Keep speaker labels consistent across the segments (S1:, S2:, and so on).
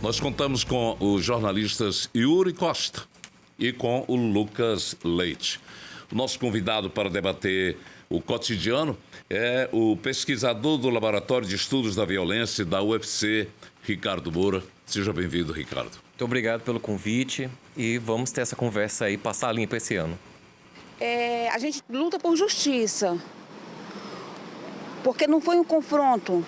S1: Nós contamos com os jornalistas Yuri Costa e com o Lucas Leite. O nosso convidado para debater o cotidiano é o pesquisador do Laboratório de Estudos da Violência da UFC, Ricardo Moura. Seja bem-vindo, Ricardo.
S2: Muito obrigado pelo convite e vamos ter essa conversa aí, passar a limpo esse ano.
S3: A gente luta por justiça, porque não foi um confronto,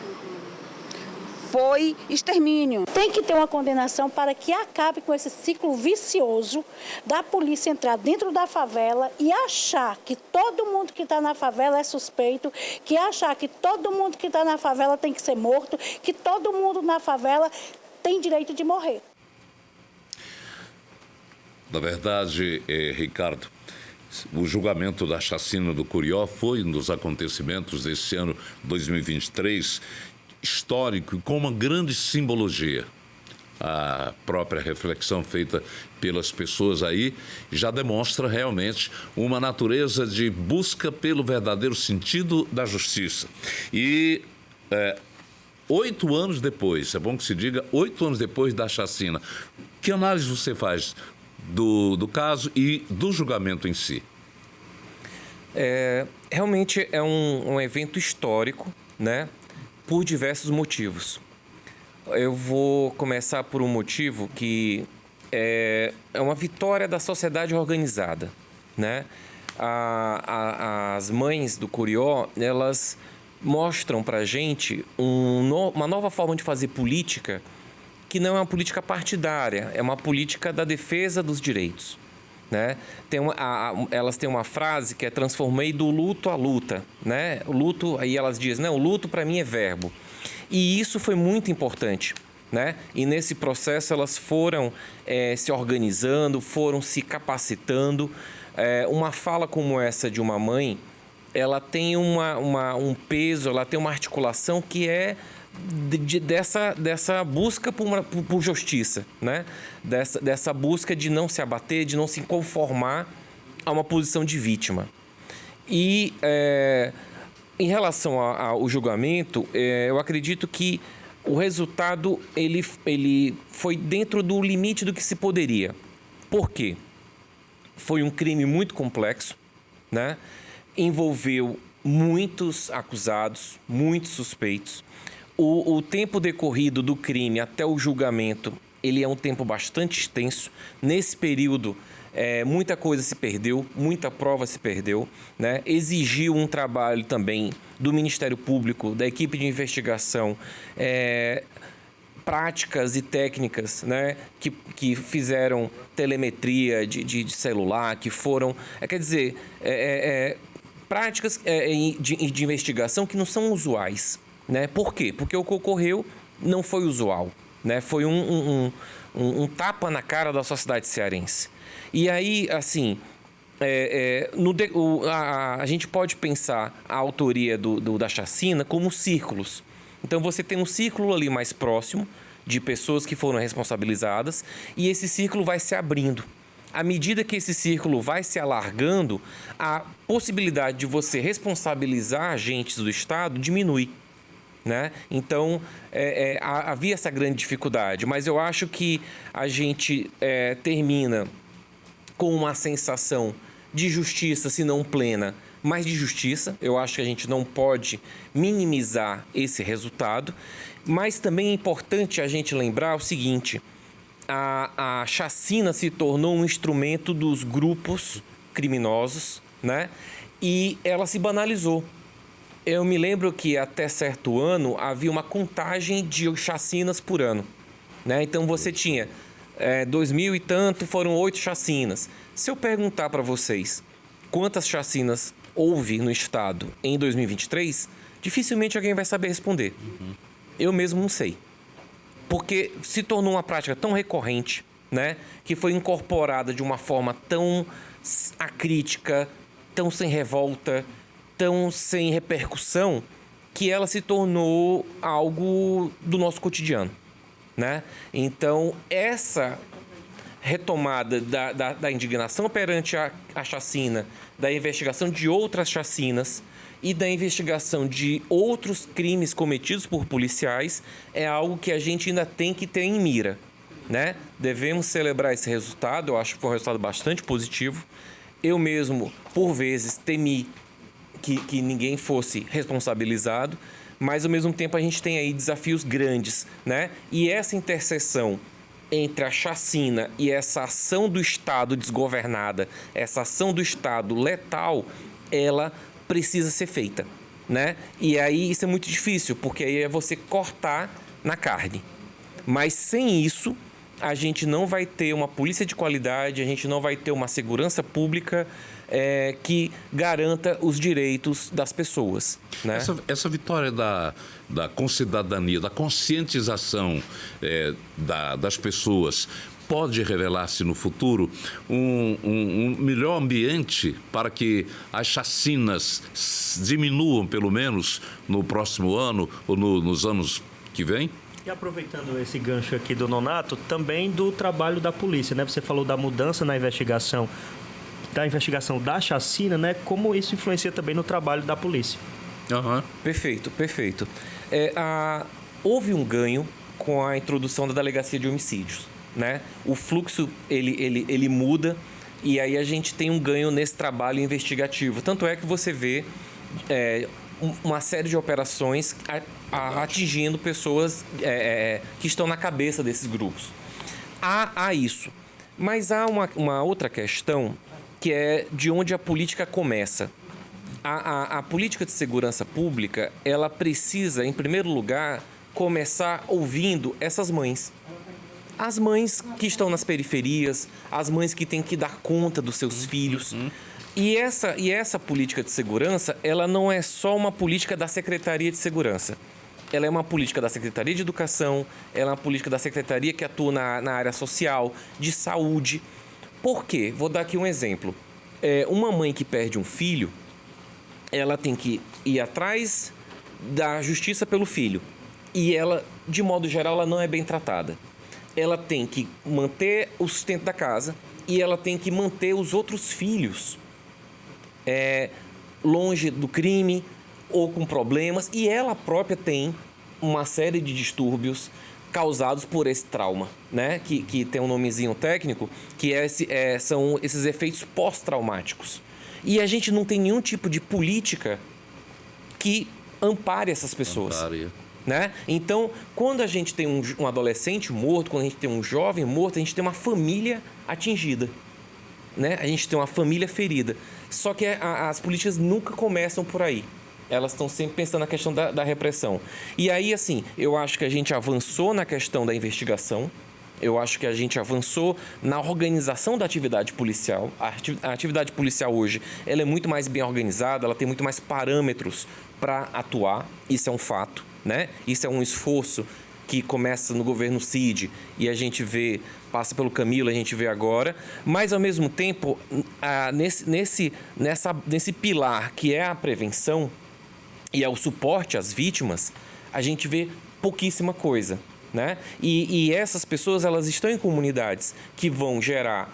S3: foi extermínio.
S4: Tem que ter uma condenação para que acabe com esse ciclo vicioso da polícia entrar dentro da favela e achar que todo mundo que está na favela é suspeito, que achar que todo mundo que está na favela tem que ser morto, que todo mundo na favela tem direito de morrer.
S1: Na verdade, Ricardo, o julgamento da chacina do Curió foi um dos acontecimentos desse ano 2023, histórico e com uma grande simbologia. A própria reflexão feita pelas pessoas aí já demonstra realmente uma natureza de busca pelo verdadeiro sentido da justiça. E 8 anos depois, é bom que se diga, 8 anos depois da chacina, que análise você faz do caso e do julgamento em si?
S2: Realmente é um evento histórico, né? Por diversos motivos. Eu vou começar por um motivo que é uma vitória da sociedade organizada, né? As mães do Curió, elas mostram pra gente uma nova forma de fazer política que não é uma política partidária, é uma política da defesa dos direitos, né? Elas têm uma frase que é transformei do luto à luta, né? O luto, aí elas dizem, não, o luto para mim é verbo. E isso foi muito importante, né? E nesse processo elas foram se organizando, foram se capacitando. Uma fala como essa de uma mãe, ela tem um peso, ela tem uma articulação que é dessa busca por justiça, né? Dessa busca de não se abater, de não se conformar a uma posição de vítima. E em relação ao julgamento, eu acredito que o resultado ele foi dentro do limite do que se poderia. Por quê? Foi um crime muito complexo, né? Envolveu muitos acusados, muitos suspeitos. O tempo decorrido do crime até o julgamento, ele é um tempo bastante extenso. Nesse período, muita coisa se perdeu, muita prova se perdeu, né? Exigiu um trabalho também do Ministério Público, da equipe de investigação, práticas e técnicas, né? Que fizeram telemetria de celular, que foram... práticas de investigação que não são usuais. Né? Por quê? Porque o que ocorreu não foi usual, né? Foi um tapa na cara da sociedade cearense. E aí, assim, a gente pode pensar a autoria da chacina como círculos. Então você tem um círculo ali mais próximo de pessoas que foram responsabilizadas e esse círculo vai se abrindo. À medida que esse círculo vai se alargando, a possibilidade de você responsabilizar agentes do Estado diminui. Né? Então, havia essa grande dificuldade, mas eu acho que a gente termina com uma sensação de justiça, se não plena, mas de justiça. Eu acho que a gente não pode minimizar esse resultado, mas também é importante a gente lembrar o seguinte: a chacina se tornou um instrumento dos grupos criminosos, né? E ela se banalizou. Eu me lembro que até certo ano havia uma contagem de chacinas por ano, né? Então você tinha 2000 e tanto, foram 8 chacinas. Se eu perguntar para vocês quantas chacinas houve no estado em 2023, dificilmente alguém vai saber responder. Eu mesmo não sei. Porque se tornou uma prática tão recorrente, né? Que foi incorporada de uma forma tão acrítica, tão sem revolta, tão sem repercussão, que ela se tornou algo do nosso cotidiano, né? Então, essa retomada da indignação perante a chacina, da investigação de outras chacinas e da investigação de outros crimes cometidos por policiais é algo que a gente ainda tem que ter em mira, né? Devemos celebrar esse resultado, eu acho que foi um resultado bastante positivo. Eu mesmo, por vezes, temi que ninguém fosse responsabilizado, mas ao mesmo tempo a gente tem aí desafios grandes, né? E essa interseção entre a chacina e essa ação do Estado desgovernada, essa ação do Estado letal, ela precisa ser feita, né? E aí isso é muito difícil, porque aí é você cortar na carne. Mas sem isso, a gente não vai ter uma polícia de qualidade, a gente não vai ter uma segurança pública que garanta os direitos das pessoas, né?
S1: Essa vitória da concidadania, da conscientização das pessoas, pode revelar-se no futuro um melhor ambiente para que as chacinas diminuam, pelo menos, no próximo ano ou nos anos que vêm?
S5: E aproveitando esse gancho aqui do Nonato, também do trabalho da polícia, né? Você falou da mudança na investigação da chacina, né? Como isso influencia também no trabalho da polícia.
S1: Uhum.
S2: Perfeito. Houve um ganho com a introdução da delegacia de homicídios, né? O fluxo, ele muda e aí a gente tem um ganho nesse trabalho investigativo. Tanto é que você vê uma série de operações atingindo pessoas que estão na cabeça desses grupos. Há isso. Mas há uma outra questão que é de onde a política começa. A política de segurança pública, ela precisa, em primeiro lugar, começar ouvindo essas mães. As mães que estão nas periferias, as mães que têm que dar conta dos seus filhos. E essa política de segurança, ela não é só uma política da Secretaria de Segurança. Ela é uma política da Secretaria de Educação, ela é uma política da Secretaria que atua na área social, de saúde. Por quê? Vou dar aqui um exemplo. Uma mãe que perde um filho, ela tem que ir atrás da justiça pelo filho. E ela, de modo geral, ela não é bem tratada. Ela tem que manter o sustento da casa e ela tem que manter os outros filhos longe do crime ou com problemas. E ela própria tem uma série de distúrbios causados por esse trauma, né? Que tem um nomezinho técnico, que são esses efeitos pós-traumáticos. E a gente não tem nenhum tipo de política que ampare essas pessoas. Né? Então, quando a gente tem um adolescente morto, quando a gente tem um jovem morto, a gente tem uma família atingida, né? A gente tem uma família ferida. Só que as políticas nunca começam por aí. Elas estão sempre pensando na questão da repressão. E aí, assim, eu acho que a gente avançou na questão da investigação. Eu acho que a gente avançou na organização da atividade policial. A atividade policial hoje, ela é muito mais bem organizada, ela tem muito mais parâmetros para atuar. Isso é um fato, né? Isso é um esforço que começa no governo Cid e a gente vê, passa pelo Camilo, a gente vê agora. Mas, ao mesmo tempo, nesse pilar que é a prevenção e é o suporte às vítimas, a gente vê pouquíssima coisa, né? E essas pessoas, elas estão em comunidades que vão gerar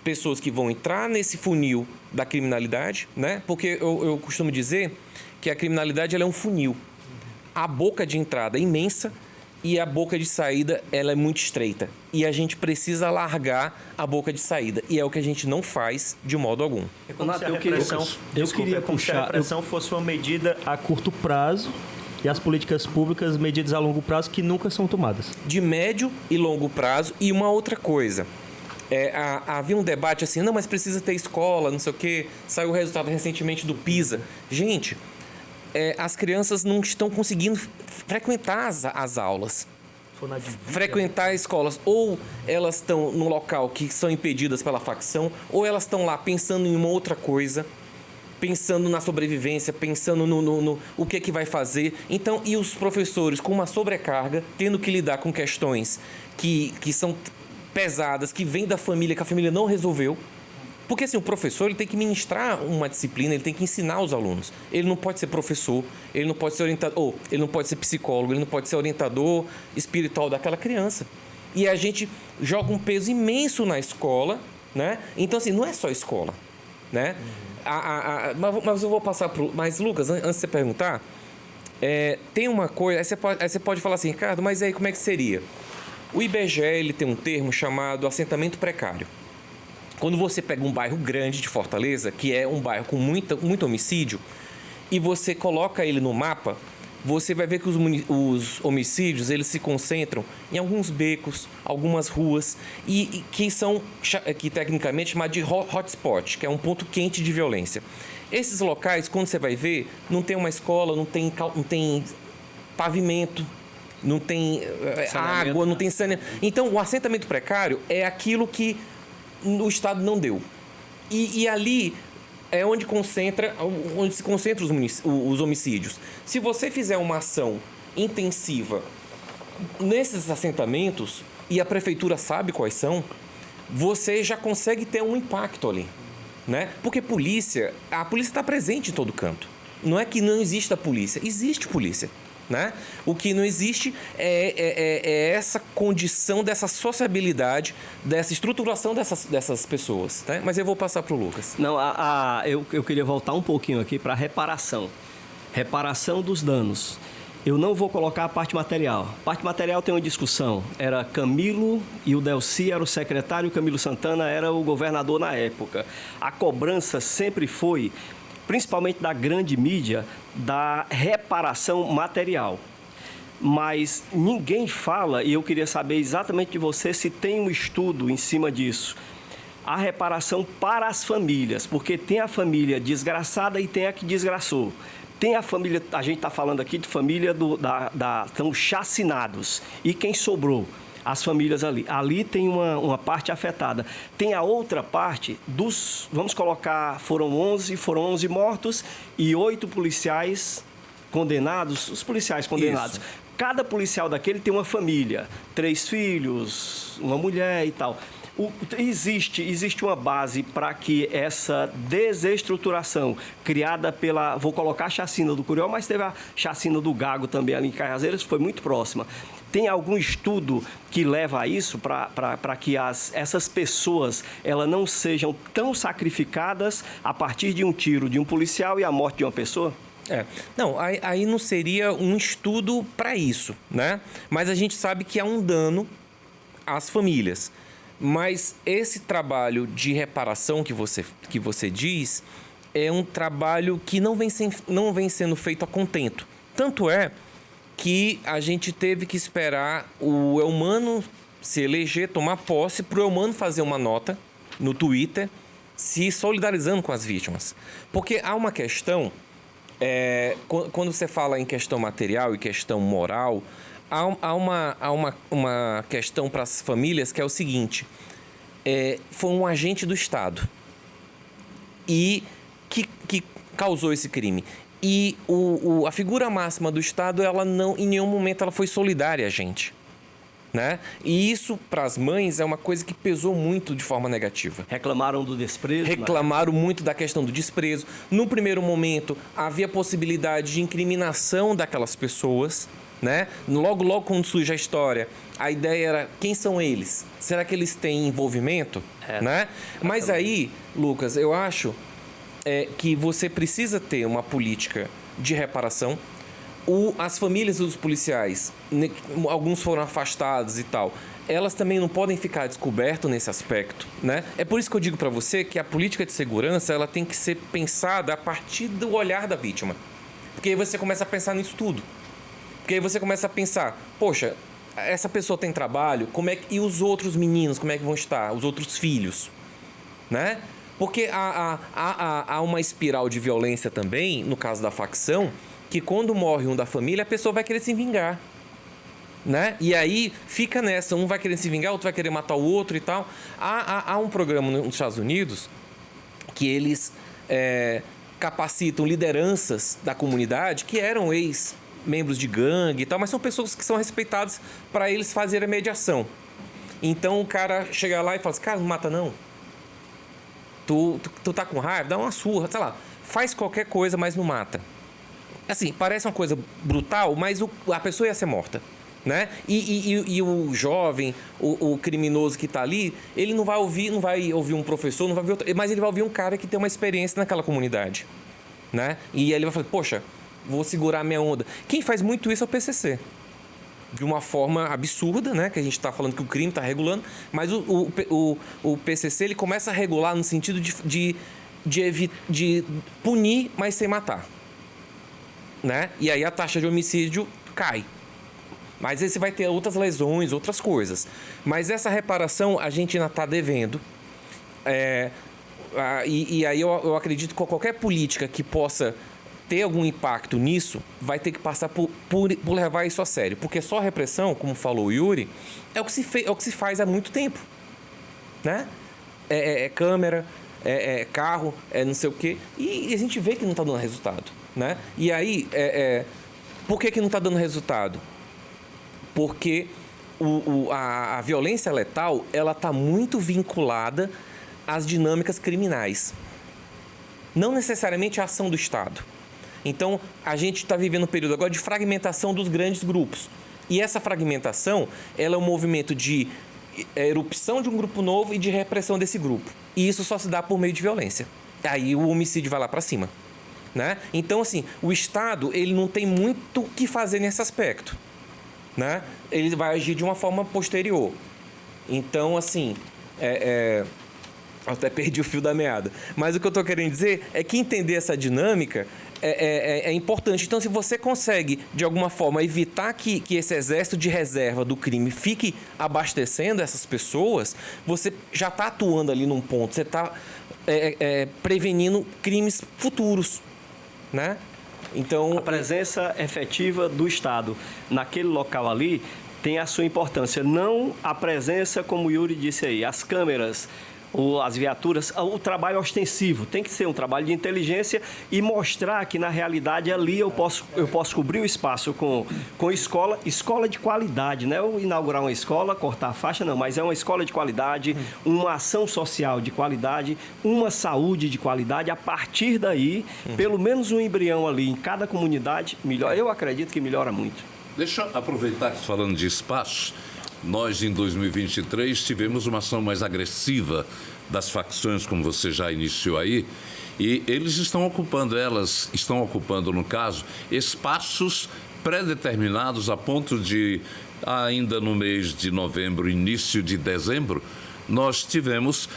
S2: pessoas que vão entrar nesse funil da criminalidade, né? Porque eu costumo dizer que a criminalidade, ela é um funil. A boca de entrada é imensa e a boca de saída, ela é muito estreita. E a gente precisa largar a boca de saída. E é o que a gente não faz de modo algum.
S5: É como se a repressão fosse uma medida a curto prazo e as políticas públicas medidas a longo prazo que nunca são tomadas.
S2: De médio e longo prazo. E uma outra coisa. Havia um debate assim, não, mas precisa ter escola, não sei o quê. Saiu o resultado recentemente do PISA. Gente, as crianças não estão conseguindo frequentar as aulas, frequentar escolas. Ou elas estão num local que são impedidas pela facção, ou elas estão lá pensando em uma outra coisa, pensando na sobrevivência, pensando no o que vai fazer. Então, e os professores com uma sobrecarga, tendo que lidar com questões que são pesadas, que vêm da família, que a família não resolveu. Porque assim, o professor, ele tem que ministrar uma disciplina, ele tem que ensinar os alunos. Ele não pode ser professor, ele não pode ser orientador, ele não pode ser psicólogo, ele não pode ser orientador espiritual daquela criança. E a gente joga um peso imenso na escola, né? Então, assim, não é só escola, né? Mas eu vou passar pro... Mas, Lucas, antes de você perguntar, tem uma coisa... Aí você pode falar assim, Ricardo, mas aí como é que seria? O IBGE ele tem um termo chamado assentamento precário. Quando você pega um bairro grande de Fortaleza, que é um bairro com muito homicídio, e você coloca ele no mapa, você vai ver que os homicídios eles se concentram em alguns becos, algumas ruas, e que são que tecnicamente chamados de hotspot, que é um ponto quente de violência. Esses locais, quando você vai ver, não tem uma escola, não tem pavimento, não tem água, não tem saneamento. Então, o assentamento precário é aquilo que o Estado não deu. E ali é onde se concentram os homicídios. Se você fizer uma ação intensiva nesses assentamentos, e a prefeitura sabe quais são, você já consegue ter um impacto ali, né? Porque a polícia está presente em todo canto. Não é que não exista polícia, existe polícia, né? O que não existe é essa condição dessa sociabilidade, dessa estruturação dessas pessoas, né? Mas eu vou passar para o Lucas.
S6: Não, eu queria voltar um pouquinho aqui para a reparação. Reparação dos danos. Eu não vou colocar a parte material. A parte material tem uma discussão. Era Camilo e o Delcy era o secretário, o Camilo Santana era o governador na época. A cobrança sempre foi, principalmente da grande mídia, da reparação material. Mas ninguém fala, e eu queria saber exatamente de você se tem um estudo em cima disso. A reparação para as famílias, porque tem a família desgraçada e tem a que desgraçou. Tem a família, a gente está falando aqui de família são chacinados. E quem sobrou? As famílias ali. Ali tem uma parte afetada. Tem a outra parte vamos colocar, foram 11 mortos e 8 policiais condenados, os policiais condenados. Isso. Cada policial daquele tem uma família, 3 filhos, uma mulher e tal. Existe uma base para que essa desestruturação criada vou colocar a chacina do Curió, mas teve a chacina do Gago também ali em Cajazeiras, foi muito próxima. Tem algum estudo que leva a isso para que essas pessoas elas não sejam tão sacrificadas a partir de um tiro de um policial e a morte de uma pessoa?
S2: Não, aí não seria um estudo para isso, né? Mas a gente sabe que há um dano às famílias. Mas esse trabalho de reparação que você diz é um trabalho que não vem sendo feito a contento. Tanto é que a gente teve que esperar o Eumano se eleger, tomar posse, para o Eumano fazer uma nota no Twitter se solidarizando com as vítimas. Porque há uma questão, quando você fala em questão material e questão moral, há uma questão para as famílias que é o seguinte: foi um agente do Estado e que causou esse crime. E a figura máxima do Estado, ela não, em nenhum momento ela foi solidária a gente, né? E isso, para as mães, é uma coisa que pesou muito de forma negativa.
S6: Reclamaram do desprezo?
S2: Reclamaram muito da questão do desprezo. No primeiro momento, havia possibilidade de incriminação daquelas pessoas, né? Logo quando surge a história, a ideia era: quem são eles? Será que eles têm envolvimento? Né? Mas aí, Lucas, eu acho que você precisa ter uma política de reparação. As famílias dos policiais, alguns foram afastados e tal, elas também não podem ficar descobertas nesse aspecto, né? É por isso que eu digo para você que a política de segurança ela tem que ser pensada a partir do olhar da vítima. Porque aí você começa a pensar nisso tudo. Porque aí você começa a pensar: poxa, essa pessoa tem trabalho, e os outros meninos, como é que vão estar? Os outros filhos, né? Porque há uma espiral de violência também, no caso da facção, que quando morre um da família, a pessoa vai querer se vingar, né? E aí fica nessa, um vai querer se vingar, outro vai querer matar o outro e tal. Há um programa nos Estados Unidos que eles capacitam lideranças da comunidade que eram ex-membros de gangue e tal, mas são pessoas que são respeitadas para eles fazerem a mediação. Então o cara chega lá e fala assim: cara, não mata não. Tu tá com raiva? Dá uma surra, sei lá. Faz qualquer coisa, mas não mata. Assim, parece uma coisa brutal, mas a pessoa ia ser morta, né? E o jovem, o criminoso que está ali, ele não vai ouvir um professor, não vai ouvir outro, mas ele vai ouvir um cara que tem uma experiência naquela comunidade, né? E aí ele vai falar: poxa, vou segurar minha onda. Quem faz muito isso é o PCC. de uma forma absurda, né? Que a gente está falando que o crime está regulando, mas o PCC ele começa a regular no sentido de punir, mas sem matar, né? E aí a taxa de homicídio cai. Mas aí você vai ter outras lesões, outras coisas. Mas essa reparação a gente ainda está devendo. E aí eu acredito que qualquer política que possa ter algum impacto nisso vai ter que passar por levar isso a sério. Porque só a repressão, como falou o Yuri, é o que se faz há muito tempo, né? Câmera, carro, não sei o quê. E a gente vê que não está dando resultado, né? E aí, por que não está dando resultado? Porque a violência letal ela está muito vinculada às dinâmicas criminais. Não necessariamente à ação do Estado. Então, a gente está vivendo um período agora de fragmentação dos grandes grupos. E essa fragmentação ela é um movimento de erupção de um grupo novo e de repressão desse grupo. E isso só se dá por meio de violência. Aí o homicídio vai lá para cima, né? Então, assim, o Estado ele não tem muito o que fazer nesse aspecto, né? Ele vai agir de uma forma posterior. Então, assim, até perdi o fio da meada. Mas o que eu estou querendo dizer é que entender essa dinâmica é importante. Então, se você consegue, de alguma forma, evitar que esse exército de reserva do crime fique abastecendo essas pessoas, você já está atuando ali num ponto. Você está prevenindo crimes futuros, né? Então,
S6: a presença efetiva do Estado naquele local ali tem a sua importância. Não a presença, como o Yuri disse aí, as câmeras, ou as viaturas, o trabalho ostensivo. Tem que ser um trabalho de inteligência e mostrar que, na realidade, ali eu posso cobrir o espaço com escola de qualidade, não é inaugurar uma escola, cortar a faixa, não, mas é uma escola de qualidade, uma ação social de qualidade, uma saúde de qualidade. A partir daí, pelo menos um embrião ali em cada comunidade, melhor. Eu acredito que melhora muito.
S1: Deixa eu aproveitar que falando de espaços. Nós, em 2023, tivemos uma ação mais agressiva das facções, como você já iniciou aí, e elas estão ocupando, no caso, espaços pré-determinados a ponto de, ainda no mês de novembro, início de dezembro, nós tivemos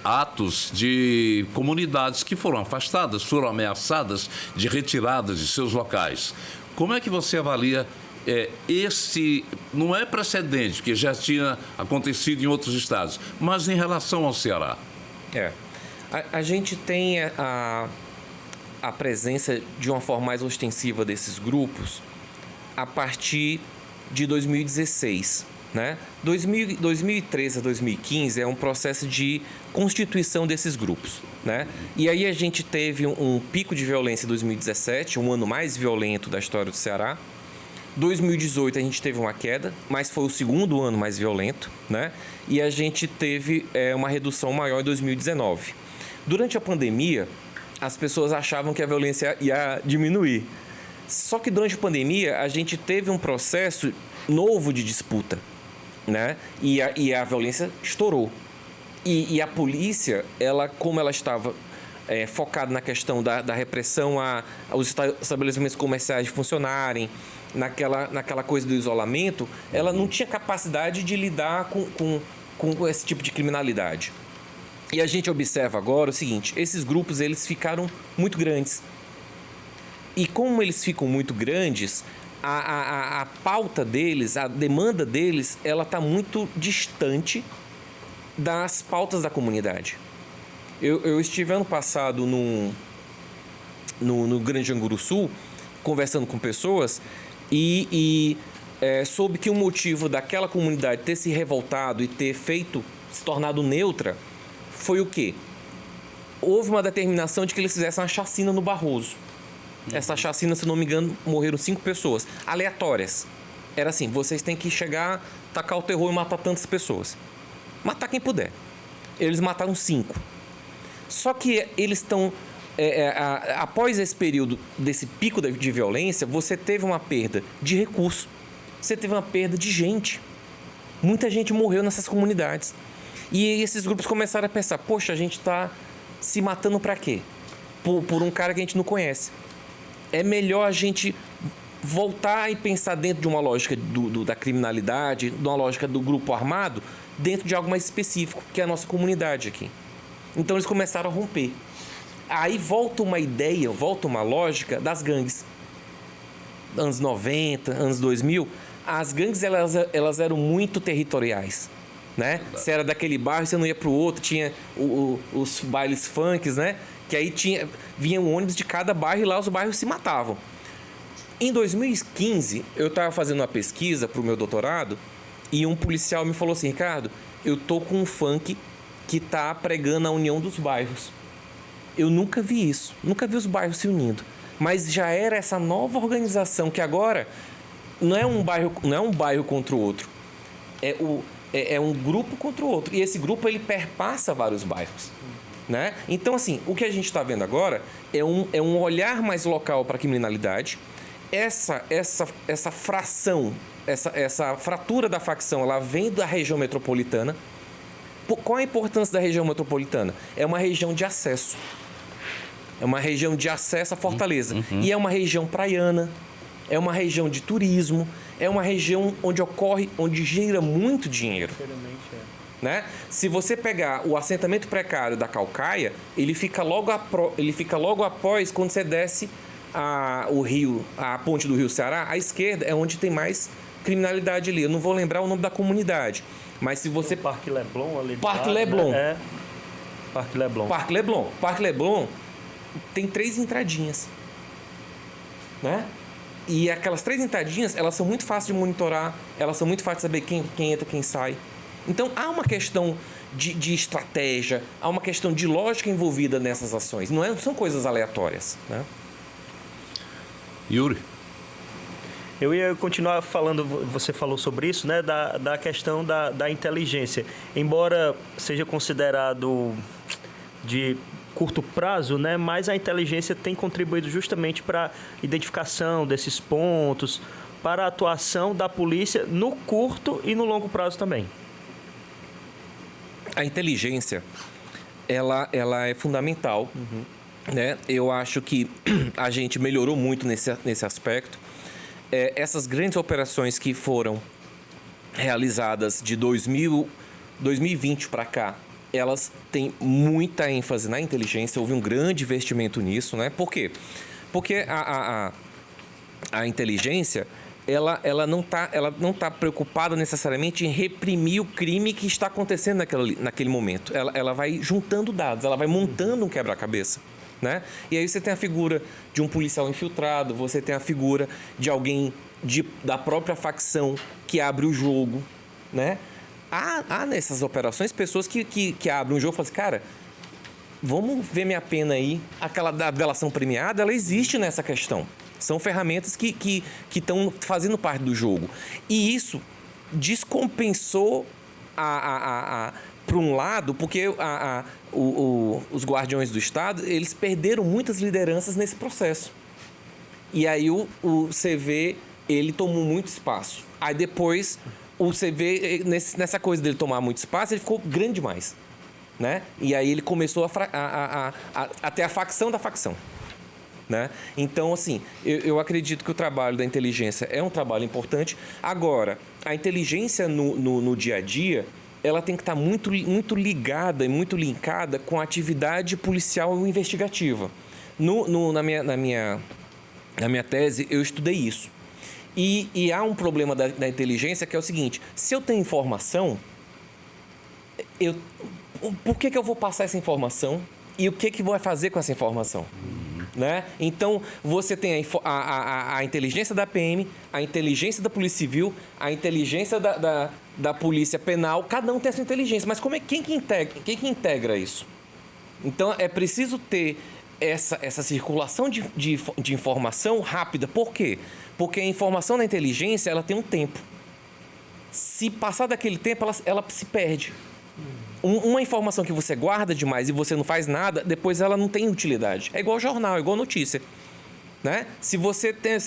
S1: atos de comunidades que foram afastadas, foram ameaçadas de retirada de seus locais. Como é que você avalia esse não é precedente, que já tinha acontecido em outros estados, mas em relação ao Ceará?
S2: A gente tem a presença de uma forma mais ostensiva desses grupos a partir de 2016, né? 2013 a 2015 é um processo de constituição desses grupos, né? E aí a gente teve um pico de violência em 2017, um ano mais violento da história do Ceará. 2018 a gente teve uma queda, mas foi o segundo ano mais violento, né? E a gente teve uma redução maior em 2019. Durante a pandemia, as pessoas achavam que a violência ia diminuir. Só que durante a pandemia, a gente teve um processo novo de disputa, né? E a violência estourou. E a polícia, como ela estava focada na questão da repressão aos estabelecimentos comerciais funcionarem, naquela coisa do isolamento, ela não tinha capacidade de lidar com esse tipo de criminalidade. E a gente observa agora o seguinte: esses grupos eles ficaram muito grandes. E como eles ficam muito grandes, a pauta deles, a demanda deles, ela está muito distante das pautas da comunidade. Eu estive ano passado no Grande Anguruçu, conversando com pessoas, e soube que o motivo daquela comunidade ter se revoltado e ter se tornado neutra foi o quê? Houve uma determinação de que eles fizessem uma chacina no Barroso. Essa chacina, se não me engano, morreram 5 pessoas, aleatórias. Era assim: vocês têm que chegar, tacar o terror e matar tantas pessoas. Matar quem puder. Eles mataram 5. Só que eles estão... após esse período, desse pico de violência, você teve uma perda de recurso. Você teve uma perda de gente. Muita gente morreu nessas comunidades. E esses grupos começaram a pensar: poxa, a gente está se matando para quê? Por um cara que a gente não conhece. É melhor a gente voltar e pensar dentro de uma lógica da criminalidade, de uma lógica do grupo armado, dentro de algo mais específico, que é a nossa comunidade aqui. Então eles começaram a romper. Aí volta uma ideia, volta uma lógica das gangues. Anos 90, anos 2000, as gangues elas eram muito territoriais. Né? Você era daquele bairro, você não ia para o outro, tinha os bailes funks, né? Que aí vinha um ônibus de cada bairro e lá os bairros se matavam. Em 2015, eu estava fazendo uma pesquisa para o meu doutorado e um policial me falou assim: Ricardo, eu tô com um funk que está pregando a união dos bairros. Eu nunca vi isso, nunca vi os bairros se unindo. Mas já era essa nova organização que agora não é um bairro contra o outro. É um grupo contra o outro. E esse grupo ele perpassa vários bairros. Né? Então, assim, o que a gente está vendo agora é um olhar mais local para a criminalidade. Essa fração, essa fratura da facção, ela vem da região metropolitana. Qual a importância da região metropolitana? É uma região de acesso. É uma região de acesso à Fortaleza. E é uma região praiana, é uma região de turismo, é uma região onde gira muito dinheiro. Né? Se você pegar o assentamento precário da Caucaia, ele fica logo após, quando você desce a ponte do Rio Ceará, à esquerda é onde tem mais criminalidade ali. Eu não vou lembrar o nome da comunidade, mas se você...
S5: Parque Leblon ali.
S2: Parque Leblon.
S5: Né? Parque Leblon.
S2: Parque Leblon tem 3 entradinhas. Né? E aquelas 3 entradinhas, elas são muito fáceis de monitorar, elas são muito fáceis de saber quem entra, quem sai. Então, há uma questão de estratégia, há uma questão de lógica envolvida nessas ações. Não são coisas aleatórias. Né?
S1: Yuri?
S5: Eu ia continuar falando, você falou sobre isso, né, da questão da inteligência. Embora seja considerado de curto prazo, né, mas a inteligência tem contribuído justamente para a identificação desses pontos, para a atuação da polícia no curto e no longo prazo também.
S2: A inteligência, ela é fundamental. Né? Eu acho que a gente melhorou muito nesse aspecto. Essas grandes operações que foram realizadas de 2020 para cá, elas têm muita ênfase na inteligência. Houve um grande investimento nisso. Né? Por quê? Porque a inteligência... Ela não tá preocupada necessariamente em reprimir o crime que está acontecendo naquele momento. Ela vai juntando dados, ela vai montando um quebra-cabeça. Né? E aí você tem a figura de um policial infiltrado, você tem a figura de alguém da própria facção que abre o jogo. Né? Há nessas operações pessoas que abrem o jogo e falam assim, cara, vamos ver minha pena aí. Aquela da delação premiada, ela existe nessa questão. São ferramentas que estão fazendo parte do jogo. E isso descompensou para um lado, porque os guardiões do Estado, eles perderam muitas lideranças nesse processo. E aí o CV, ele tomou muito espaço. Aí depois, o CV, nessa coisa dele tomar muito espaço, ele ficou grande demais. Né? E aí ele começou a ter a facção da facção. Né? Então, assim, eu acredito que o trabalho da inteligência é um trabalho importante. Agora, a inteligência no dia a dia, ela tem que estar muito, muito ligada e muito linkada com a atividade policial e investigativa. Na minha tese, eu estudei isso. E há um problema da inteligência que é o seguinte: se eu tenho informação, por que eu vou passar essa informação e o que vai fazer com essa informação? Né? Então, você tem a inteligência da PM, a inteligência da Polícia Civil, a inteligência da Polícia Penal, cada um tem essa inteligência. Mas quem que integra isso? Então, é preciso ter essa circulação de informação rápida. Por quê? Porque a informação da inteligência, ela tem um tempo. Se passar daquele tempo, ela se perde. Uma informação que você guarda demais e você não faz nada, depois ela não tem utilidade. É igual jornal, é igual notícia. Né? Se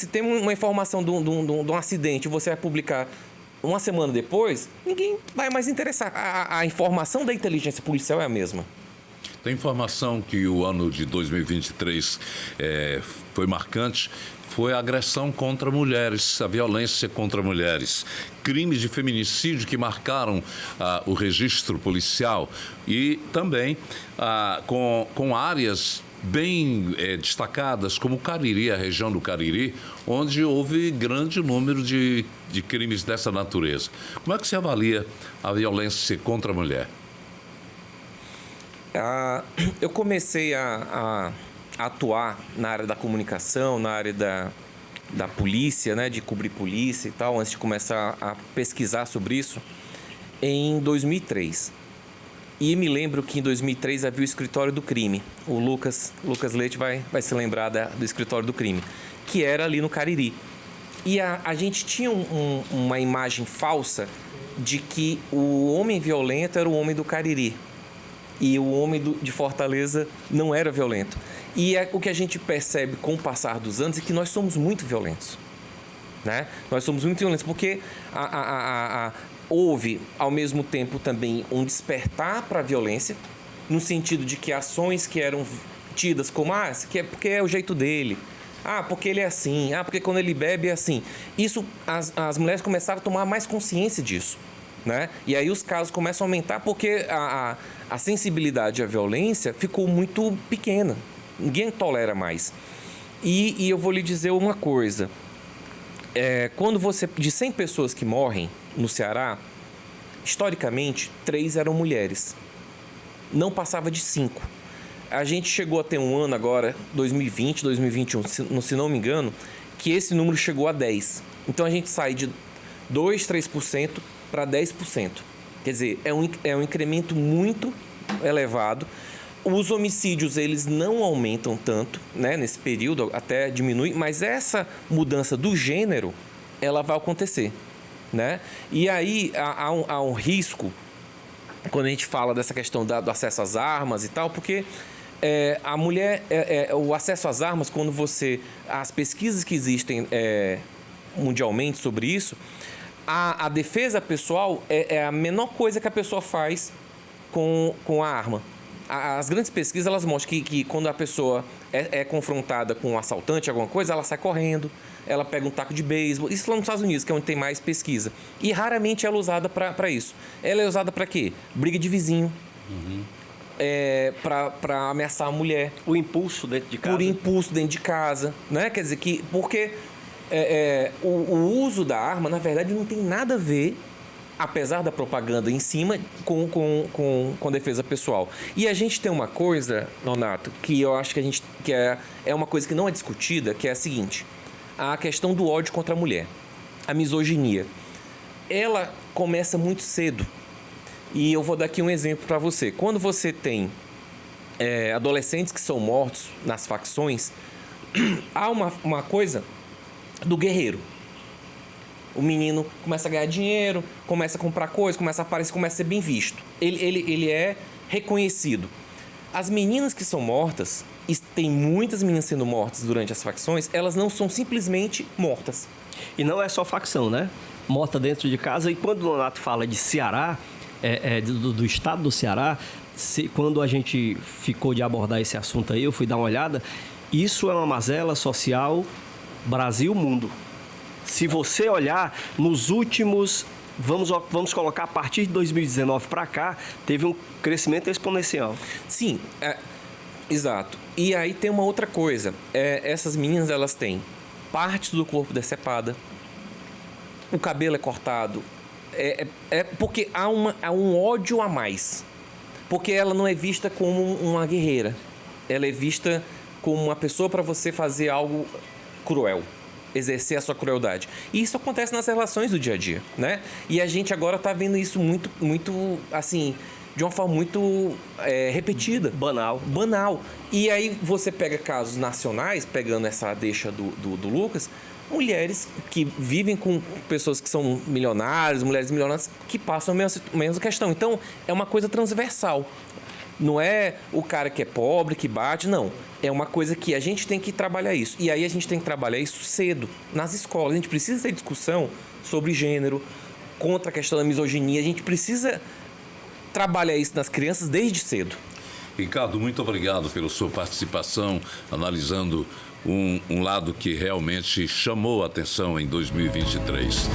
S2: tem uma informação de um acidente e você vai publicar uma semana depois, ninguém vai mais interessar. A informação da inteligência policial é a mesma.
S1: Tem informação que o ano de 2023 foi marcante. foi a agressão contra mulheres, a violência contra mulheres. Crimes de feminicídio que marcaram o registro policial e também com áreas bem destacadas, como o Cariri, a região do Cariri, onde houve grande número de crimes dessa natureza. Como é que você avalia a violência contra a mulher?
S2: Eu comecei a atuar na área da comunicação, na área da polícia, né, de cobrir polícia e tal, antes de começar a pesquisar sobre isso, em 2003. E me lembro que em 2003 havia o escritório do crime. O Lucas Leite vai se lembrar do escritório do crime, que era ali no Cariri. E a gente tinha uma imagem falsa de que o homem violento era o homem do Cariri. E o homem de Fortaleza não era violento. E o que a gente percebe com o passar dos anos é que nós somos muito violentos. Né? Nós somos muito violentos porque houve, ao mesmo tempo, também um despertar para a violência, no sentido de que ações que eram tidas como que é porque é o jeito dele, porque ele é assim, porque quando ele bebe é assim. Isso, as mulheres começaram a tomar mais consciência disso. Né? E aí os casos começam a aumentar porque a sensibilidade à violência ficou muito pequena. Ninguém tolera mais. E eu vou lhe dizer uma coisa. Quando de 100 pessoas que morrem no Ceará, historicamente, 3 eram mulheres. Não passava de 5. A gente chegou a ter um ano agora, 2020, 2021, se não me engano, que esse número chegou a 10. Então a gente sai de 2, 3% para 10%. Quer dizer, é um incremento muito elevado. Os homicídios, eles não aumentam tanto, né, nesse período, até diminui, mas essa mudança do gênero, ela vai acontecer, né? E aí há um risco, quando a gente fala dessa questão do acesso às armas e tal, porque a mulher, o acesso às armas, quando as pesquisas que existem mundialmente sobre isso, a defesa pessoal é a menor coisa que a pessoa faz com a arma. As grandes pesquisas, elas mostram que quando a pessoa é confrontada com um assaltante, alguma coisa, ela sai correndo, ela pega um taco de beisebol. Isso lá nos Estados Unidos, que é onde tem mais pesquisa. E raramente ela é usada para isso. Ela é usada para quê? Briga de vizinho. Uhum. Para ameaçar a mulher.
S6: O impulso dentro de casa.
S2: Por impulso dentro de casa. Né? Quer dizer que... Porque o uso da arma, na verdade, não tem nada a ver, apesar da propaganda em cima, com defesa pessoal. E a gente tem uma coisa, Nonato, que eu acho que é uma coisa que não é discutida, que é a seguinte: a questão do ódio contra a mulher, a misoginia. Ela começa muito cedo. E eu vou dar aqui um exemplo para você. Quando você tem adolescentes que são mortos nas facções, há uma coisa do guerreiro. O menino começa a ganhar dinheiro, começa a comprar coisas, começa a aparecer, começa a ser bem visto. Ele é reconhecido. As meninas que são mortas, e tem muitas meninas sendo mortas durante as facções, elas não são simplesmente mortas.
S6: E não é só facção, né? Morta dentro de casa. E quando o Nonato fala de Ceará, do estado do Ceará, quando a gente ficou de abordar esse assunto aí, eu fui dar uma olhada, isso é uma mazela social Brasil-mundo. Se você olhar, nos últimos, vamos colocar a partir de 2019 para cá, teve um crescimento exponencial.
S2: Sim, exato. E aí tem uma outra coisa. Essas meninas, elas têm partes do corpo decepada, o cabelo é cortado, porque há um ódio a mais. Porque ela não é vista como uma guerreira. Ela é vista como uma pessoa para você fazer algo cruel, exercer a sua crueldade. E isso acontece nas relações do dia a dia, né? E a gente agora está vendo isso muito, muito, assim, de uma forma muito repetida. Banal. E aí você pega casos nacionais, pegando essa deixa do Lucas, mulheres que vivem com pessoas que são milionárias, mulheres milionárias, que passam a mesma questão. Então, é uma coisa transversal. Não é o cara que é pobre, que bate, não. É uma coisa que a gente tem que trabalhar isso. E aí a gente tem que trabalhar isso cedo, nas escolas. A gente precisa ter discussão sobre gênero, contra a questão da misoginia. A gente precisa trabalhar isso nas crianças desde cedo.
S1: Ricardo, muito obrigado pela sua participação, analisando um lado que realmente chamou a atenção em 2023.